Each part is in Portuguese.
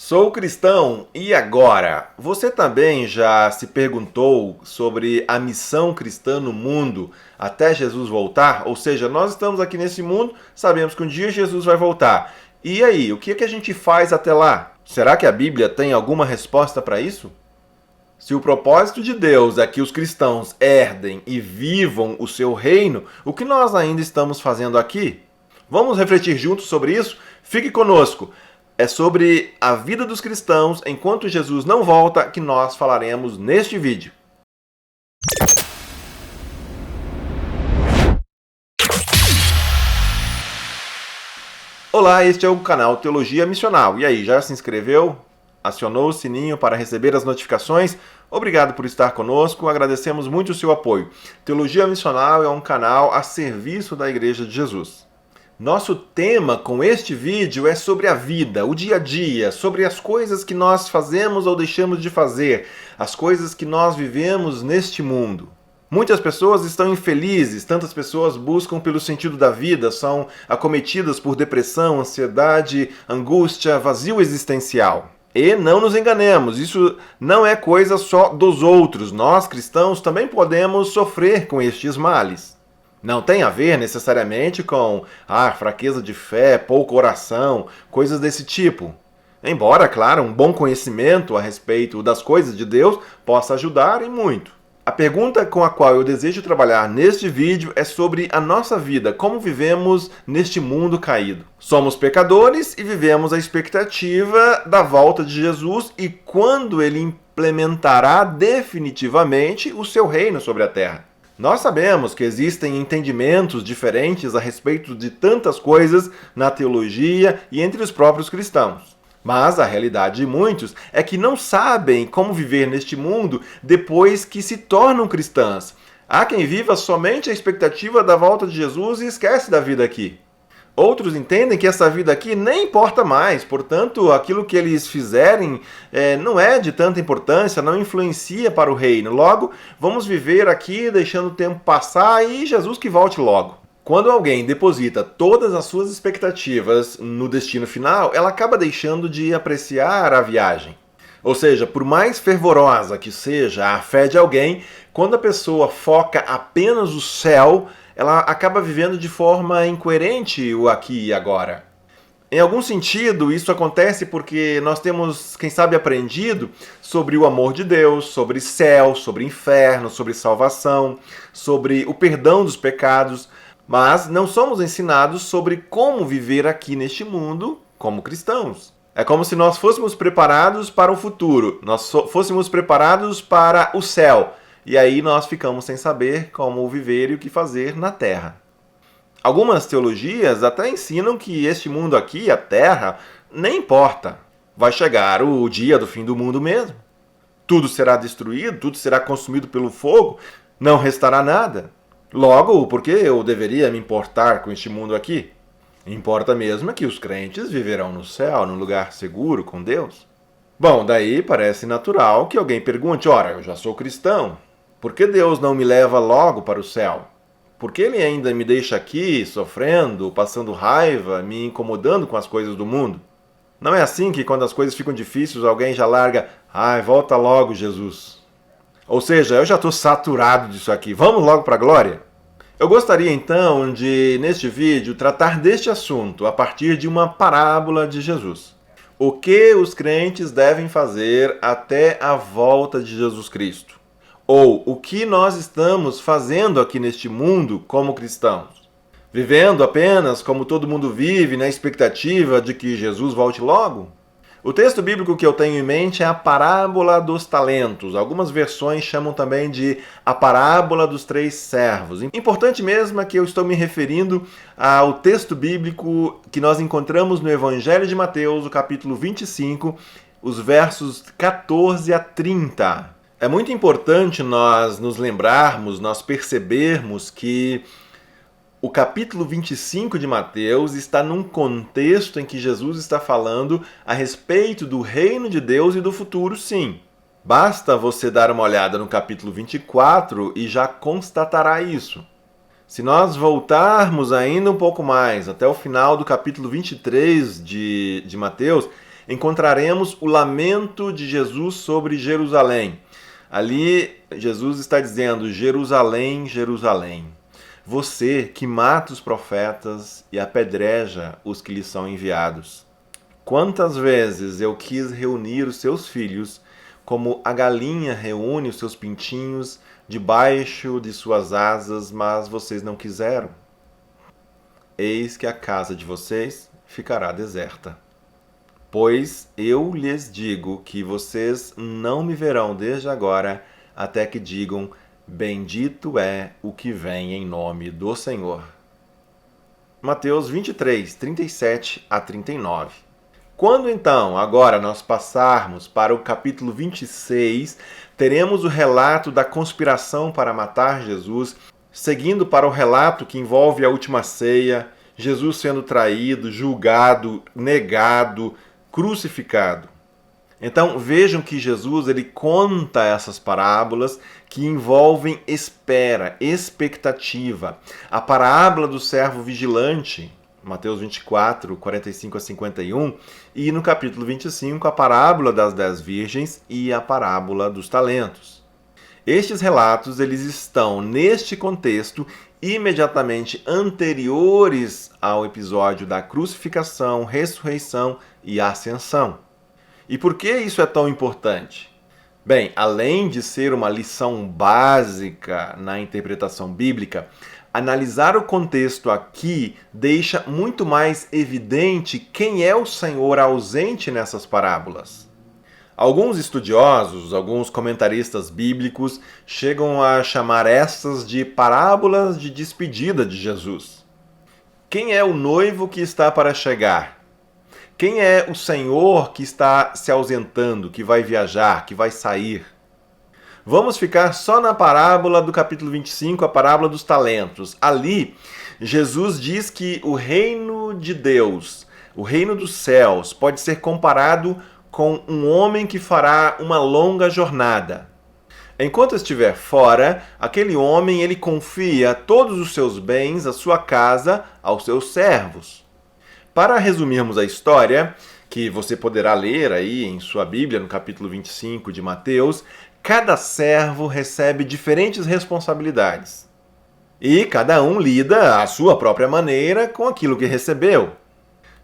Sou cristão e agora? Você também já se perguntou sobre a missão cristã no mundo até Jesus voltar? Ou seja, nós estamos aqui nesse mundo, sabemos que um dia Jesus vai voltar. E aí, o que é que a gente faz até lá? Será que a Bíblia tem alguma resposta para isso? Se o propósito de Deus é que os cristãos herdem e vivam o seu reino, o que nós ainda estamos fazendo aqui? Vamos refletir juntos sobre isso? Fique conosco! É sobre a vida dos cristãos enquanto Jesus não volta que nós falaremos neste vídeo. Olá, este é o canal Teologia Missional. E aí, já se inscreveu? Acionou o sininho para receber as notificações? Obrigado por estar conosco, agradecemos muito o seu apoio. Teologia Missional é um canal a serviço da Igreja de Jesus. Nosso tema com este vídeo é sobre a vida, o dia a dia, sobre as coisas que nós fazemos ou deixamos de fazer, as coisas que nós vivemos neste mundo. Muitas pessoas estão infelizes, tantas pessoas buscam pelo sentido da vida, são acometidas por depressão, ansiedade, angústia, vazio existencial. E não nos enganemos, isso não é coisa só dos outros. Nós, cristãos, também podemos sofrer com estes males. Não tem a ver necessariamente com fraqueza de fé, pouca oração, coisas desse tipo. Embora, claro, um bom conhecimento a respeito das coisas de Deus possa ajudar e muito. A pergunta com a qual eu desejo trabalhar neste vídeo é sobre a nossa vida, como vivemos neste mundo caído. Somos pecadores e vivemos a expectativa da volta de Jesus e quando ele implementará definitivamente o seu reino sobre a terra. Nós sabemos que existem entendimentos diferentes a respeito de tantas coisas na teologia e entre os próprios cristãos. Mas a realidade de muitos é que não sabem como viver neste mundo depois que se tornam cristãs. Há quem viva somente a expectativa da volta de Jesus e esquece da vida aqui. Outros entendem que essa vida aqui nem importa mais, portanto, aquilo que eles fizerem não é de tanta importância, não influencia para o reino. Logo, vamos viver aqui, deixando o tempo passar e Jesus que volte logo. Quando alguém deposita todas as suas expectativas no destino final, ela acaba deixando de apreciar a viagem. Ou seja, por mais fervorosa que seja a fé de alguém, quando a pessoa foca apenas o céu, ela acaba vivendo de forma incoerente o aqui e agora. Em algum sentido, isso acontece porque nós temos, quem sabe, aprendido sobre o amor de Deus, sobre céu, sobre inferno, sobre salvação, sobre o perdão dos pecados, mas não somos ensinados sobre como viver aqui neste mundo como cristãos. É como se nós fôssemos preparados para o futuro, nós fôssemos preparados para o céu. E aí nós ficamos sem saber como viver e o que fazer na Terra. Algumas teologias até ensinam que este mundo aqui, a Terra, nem importa. Vai chegar o dia do fim do mundo mesmo. Tudo será destruído, tudo será consumido pelo fogo, não restará nada. Logo, por que eu deveria me importar com este mundo aqui? Importa mesmo é que os crentes viverão no céu, num lugar seguro com Deus. Bom, daí parece natural que alguém pergunte, ora, eu já sou cristão. Por que Deus não me leva logo para o céu? Por que Ele ainda me deixa aqui, sofrendo, passando raiva, me incomodando com as coisas do mundo? Não é assim que quando as coisas ficam difíceis, alguém já larga, volta logo, Jesus. Ou seja, eu já estou saturado disso aqui, vamos logo para a glória? Eu gostaria então de, neste vídeo, tratar deste assunto a partir de uma parábola de Jesus. O que os crentes devem fazer até a volta de Jesus Cristo? Ou o que nós estamos fazendo aqui neste mundo como cristãos? Vivendo apenas como todo mundo vive, na expectativa de que Jesus volte logo? O texto bíblico que eu tenho em mente é a parábola dos talentos. Algumas versões chamam também de a parábola dos 3 servos. Importante mesmo é que eu estou me referindo ao texto bíblico que nós encontramos no Evangelho de Mateus, o capítulo 25, os versos 14 a 30. É muito importante nós nos lembrarmos, nós percebermos que o capítulo 25 de Mateus está num contexto em que Jesus está falando a respeito do reino de Deus e do futuro, sim. Basta você dar uma olhada no capítulo 24 e já constatará isso. Se nós voltarmos ainda um pouco mais, até o final do capítulo 23 de Mateus, encontraremos o lamento de Jesus sobre Jerusalém. Ali, Jesus está dizendo: Jerusalém, Jerusalém, você que mata os profetas e apedreja os que lhes são enviados. Quantas vezes eu quis reunir os seus filhos, como a galinha reúne os seus pintinhos debaixo de suas asas, mas vocês não quiseram. Eis que a casa de vocês ficará deserta. Pois eu lhes digo que vocês não me verão desde agora, até que digam: bendito é o que vem em nome do Senhor. Mateus 23, 37 a 39. Quando então, agora, nós passarmos para o capítulo 26, teremos o relato da conspiração para matar Jesus, seguindo para o relato que envolve a última ceia, Jesus sendo traído, julgado, negado, crucificado. Então vejam que Jesus ele conta essas parábolas que envolvem espera, expectativa. A parábola do servo vigilante, Mateus 24, 45 a 51, e no capítulo 25 a parábola das 10 virgens e a parábola dos talentos. Estes relatos eles estão neste contexto imediatamente anteriores ao episódio da crucificação, ressurreição e ascensão. E por que isso é tão importante? Bem, além de ser uma lição básica na interpretação bíblica, analisar o contexto aqui deixa muito mais evidente quem é o Senhor ausente nessas parábolas. Alguns estudiosos, alguns comentaristas bíblicos chegam a chamar estas de parábolas de despedida de Jesus. Quem é o noivo que está para chegar? Quem é o Senhor que está se ausentando, que vai viajar, que vai sair? Vamos ficar só na parábola do capítulo 25, a parábola dos talentos. Ali, Jesus diz que o reino de Deus, o reino dos céus, pode ser comparado com um homem que fará uma longa jornada. Enquanto estiver fora, aquele homem ele confia todos os seus bens, a sua casa, aos seus servos. Para resumirmos a história, que você poderá ler aí em sua Bíblia, no capítulo 25 de Mateus, cada servo recebe diferentes responsabilidades. E cada um lida à sua própria maneira com aquilo que recebeu.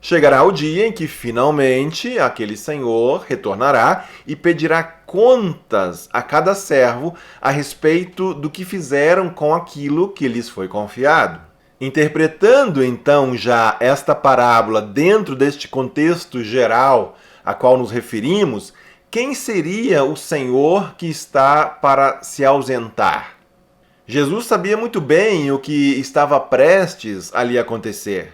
Chegará o dia em que, finalmente, aquele senhor retornará e pedirá contas a cada servo a respeito do que fizeram com aquilo que lhes foi confiado. Interpretando, então, já esta parábola dentro deste contexto geral a qual nos referimos, quem seria o Senhor que está para se ausentar? Jesus sabia muito bem o que estava prestes a lhe acontecer.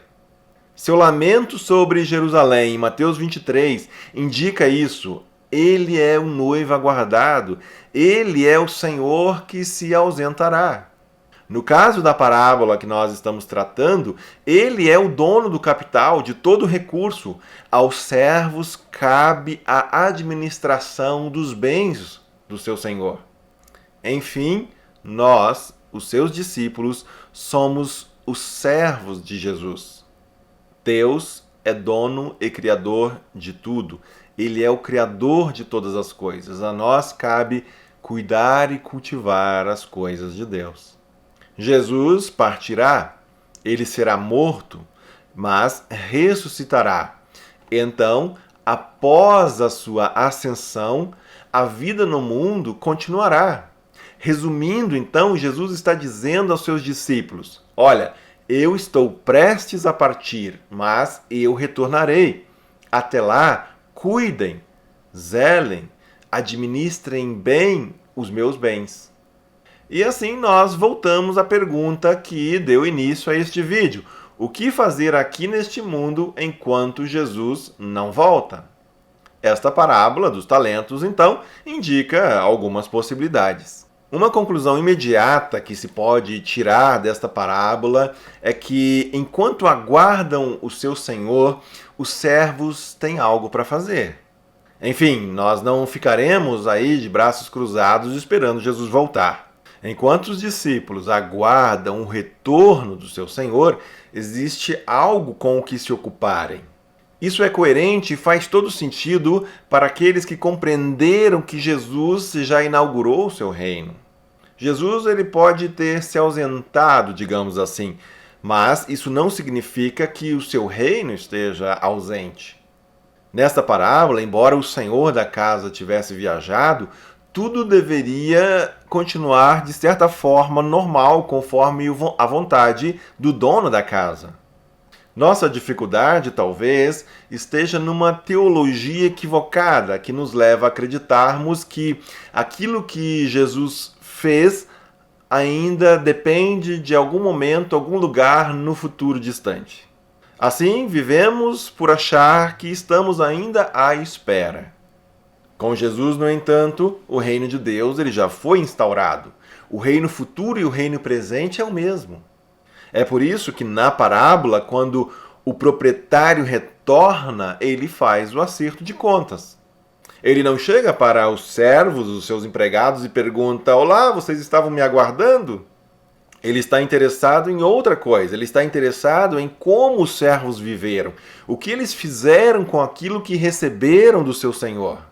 Seu lamento sobre Jerusalém, em Mateus 23, indica isso. Ele é o noivo aguardado, ele é o Senhor que se ausentará. No caso da parábola que nós estamos tratando, ele é o dono do capital, de todo o recurso. Aos servos cabe a administração dos bens do seu senhor. Enfim, nós, os seus discípulos, somos os servos de Jesus. Deus é dono e criador de tudo. Ele é o criador de todas as coisas. A nós cabe cuidar e cultivar as coisas de Deus. Jesus partirá, ele será morto, mas ressuscitará. Então, após a sua ascensão, a vida no mundo continuará. Resumindo, então, Jesus está dizendo aos seus discípulos: olha, eu estou prestes a partir, mas eu retornarei. Até lá, cuidem, zelem, administrem bem os meus bens. E assim nós voltamos à pergunta que deu início a este vídeo. O que fazer aqui neste mundo enquanto Jesus não volta? Esta parábola dos talentos, então, indica algumas possibilidades. Uma conclusão imediata que se pode tirar desta parábola é que, enquanto aguardam o seu Senhor, os servos têm algo para fazer. Enfim, nós não ficaremos aí de braços cruzados esperando Jesus voltar. Enquanto os discípulos aguardam o retorno do seu Senhor, existe algo com o que se ocuparem. Isso é coerente e faz todo sentido para aqueles que compreenderam que Jesus já inaugurou o seu reino. Jesus ele pode ter se ausentado, digamos assim, mas isso não significa que o seu reino esteja ausente. Nesta parábola, embora o senhor da casa tivesse viajado, tudo deveria continuar de certa forma normal, conforme a vontade do dono da casa. Nossa dificuldade, talvez, esteja numa teologia equivocada que nos leva a acreditarmos que aquilo que Jesus fez ainda depende de algum momento, algum lugar no futuro distante. Assim, vivemos por achar que estamos ainda à espera. Com Jesus, no entanto, o reino de Deus ele já foi instaurado. O reino futuro e o reino presente é o mesmo. É por isso que na parábola, quando o proprietário retorna, ele faz o acerto de contas. Ele não chega para os servos, os seus empregados, e pergunta: olá, vocês estavam me aguardando? Ele está interessado em outra coisa, ele está interessado em como os servos viveram, o que eles fizeram com aquilo que receberam do seu Senhor.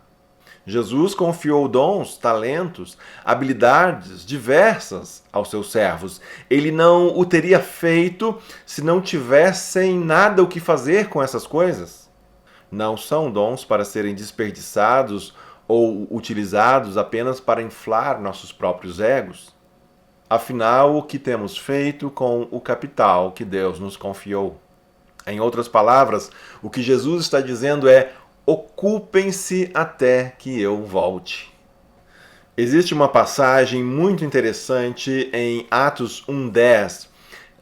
Jesus confiou dons, talentos, habilidades diversas aos seus servos. Ele não o teria feito se não tivessem nada o que fazer com essas coisas. Não são dons para serem desperdiçados ou utilizados apenas para inflar nossos próprios egos. Afinal, o que temos feito com o capital que Deus nos confiou? Em outras palavras, o que Jesus está dizendo é: ocupem-se até que eu volte. Existe uma passagem muito interessante em Atos 1:10.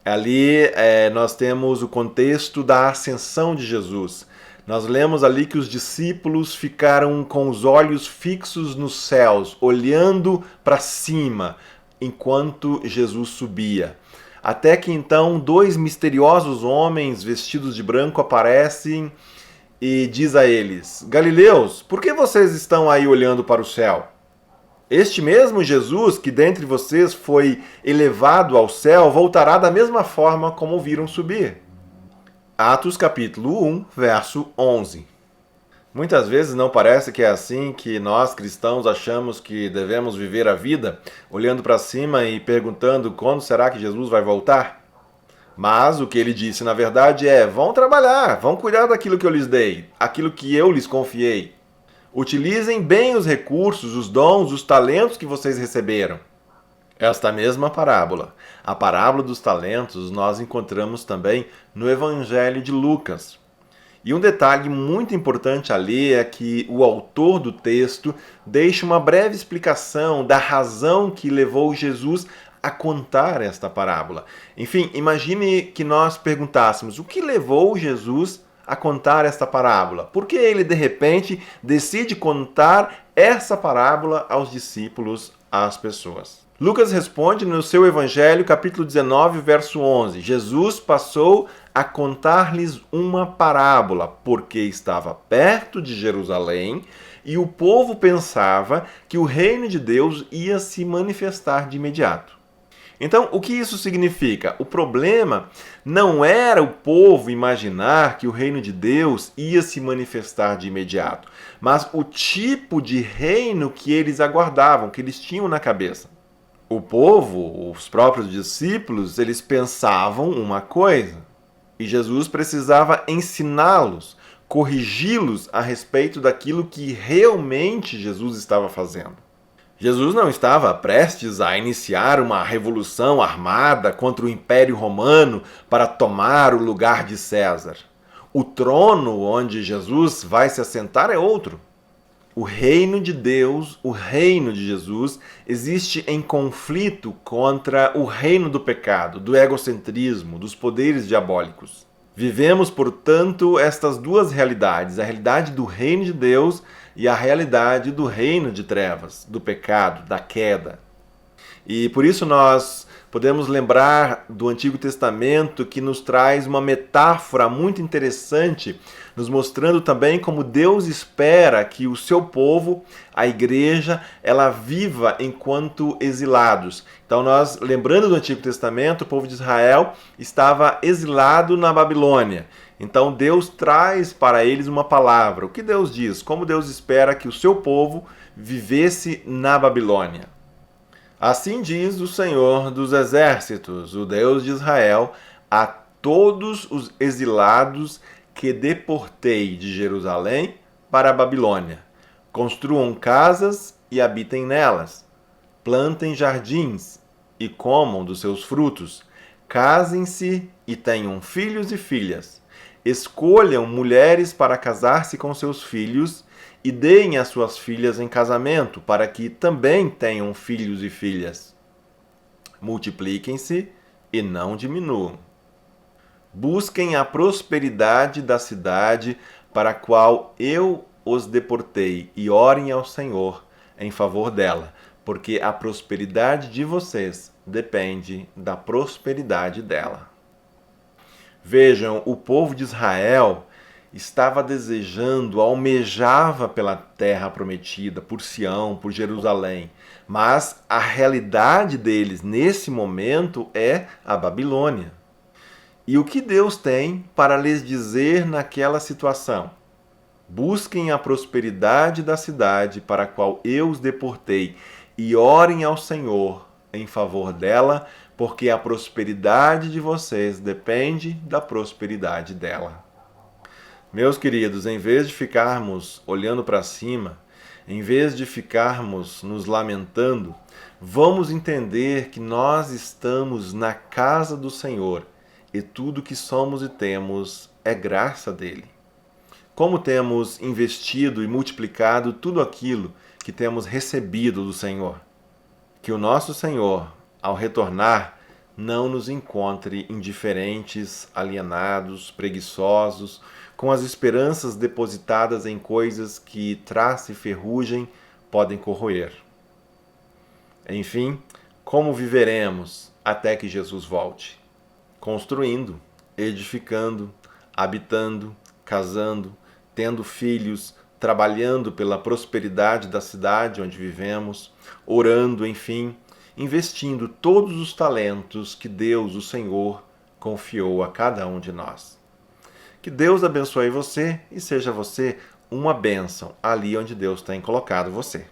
Ali nós temos o contexto da ascensão de Jesus. Nós lemos ali que os discípulos ficaram com os olhos fixos nos céus, olhando para cima, enquanto Jesus subia. Até que então 2 misteriosos homens vestidos de branco aparecem e diz a eles: Galileus, por que vocês estão aí olhando para o céu? Este mesmo Jesus que dentre vocês foi elevado ao céu voltará da mesma forma como o viram subir. Atos capítulo 1, verso 11. Muitas vezes não parece que é assim que nós cristãos achamos que devemos viver a vida, olhando para cima e perguntando quando será que Jesus vai voltar? Mas o que ele disse na verdade é: vão trabalhar, vão cuidar daquilo que eu lhes dei, aquilo que eu lhes confiei. Utilizem bem os recursos, os dons, os talentos que vocês receberam. Esta mesma parábola, a parábola dos talentos, nós encontramos também no Evangelho de Lucas. E um detalhe muito importante ali é que o autor do texto deixa uma breve explicação da razão que levou Jesus a contar esta parábola. Enfim, imagine que nós perguntássemos: o que levou Jesus a contar esta parábola? Por que ele, de repente, decide contar essa parábola aos discípulos, às pessoas? Lucas responde no seu Evangelho, capítulo 19, verso 11. Jesus passou a contar-lhes uma parábola, porque estava perto de Jerusalém e o povo pensava que o reino de Deus ia se manifestar de imediato. Então, o que isso significa? O problema não era o povo imaginar que o reino de Deus ia se manifestar de imediato, mas o tipo de reino que eles aguardavam, que eles tinham na cabeça. O povo, os próprios discípulos, eles pensavam uma coisa, e Jesus precisava ensiná-los, corrigi-los a respeito daquilo que realmente Jesus estava fazendo. Jesus não estava prestes a iniciar uma revolução armada contra o Império Romano para tomar o lugar de César. O trono onde Jesus vai se assentar é outro. O reino de Deus, o reino de Jesus, existe em conflito contra o reino do pecado, do egocentrismo, dos poderes diabólicos. Vivemos, portanto, estas duas realidades, a realidade do reino de Deus e a realidade do reino de trevas, do pecado, da queda. E por isso nós podemos lembrar do Antigo Testamento, que nos traz uma metáfora muito interessante, nos mostrando também como Deus espera que o seu povo, a igreja, ela viva enquanto exilados. Então nós, lembrando do Antigo Testamento, o povo de Israel estava exilado na Babilônia. Então Deus traz para eles uma palavra. O que Deus diz? Como Deus espera que o seu povo vivesse na Babilônia. Assim diz o Senhor dos Exércitos, o Deus de Israel, a todos os exilados que deportei de Jerusalém para a Babilônia. Construam casas e habitem nelas. Plantem jardins e comam dos seus frutos. Casem-se e tenham filhos e filhas. Escolham mulheres para casar-se com seus filhos e deem as suas filhas em casamento, para que também tenham filhos e filhas. Multipliquem-se e não diminuam. Busquem a prosperidade da cidade para a qual eu os deportei e orem ao Senhor em favor dela, porque a prosperidade de vocês depende da prosperidade dela. Vejam, o povo de Israel estava desejando, almejava pela terra prometida, por Sião, por Jerusalém, mas a realidade deles nesse momento é a Babilônia. E o que Deus tem para lhes dizer naquela situação? Busquem a prosperidade da cidade para a qual eu os deportei e orem ao Senhor em favor dela, porque a prosperidade de vocês depende da prosperidade dela. Meus queridos, em vez de ficarmos olhando para cima, em vez de ficarmos nos lamentando, vamos entender que nós estamos na casa do Senhor e tudo que somos e temos é graça dele. Como temos investido e multiplicado tudo aquilo que temos recebido do Senhor? Que o nosso Senhor, ao retornar, não nos encontre indiferentes, alienados, preguiçosos, com as esperanças depositadas em coisas que traça e ferrugem podem corroer. Enfim, como viveremos até que Jesus volte? Construindo, edificando, habitando, casando, tendo filhos, trabalhando pela prosperidade da cidade onde vivemos, orando, enfim, investindo todos os talentos que Deus, o Senhor, confiou a cada um de nós. Que Deus abençoe você e seja você uma bênção ali onde Deus tem colocado você.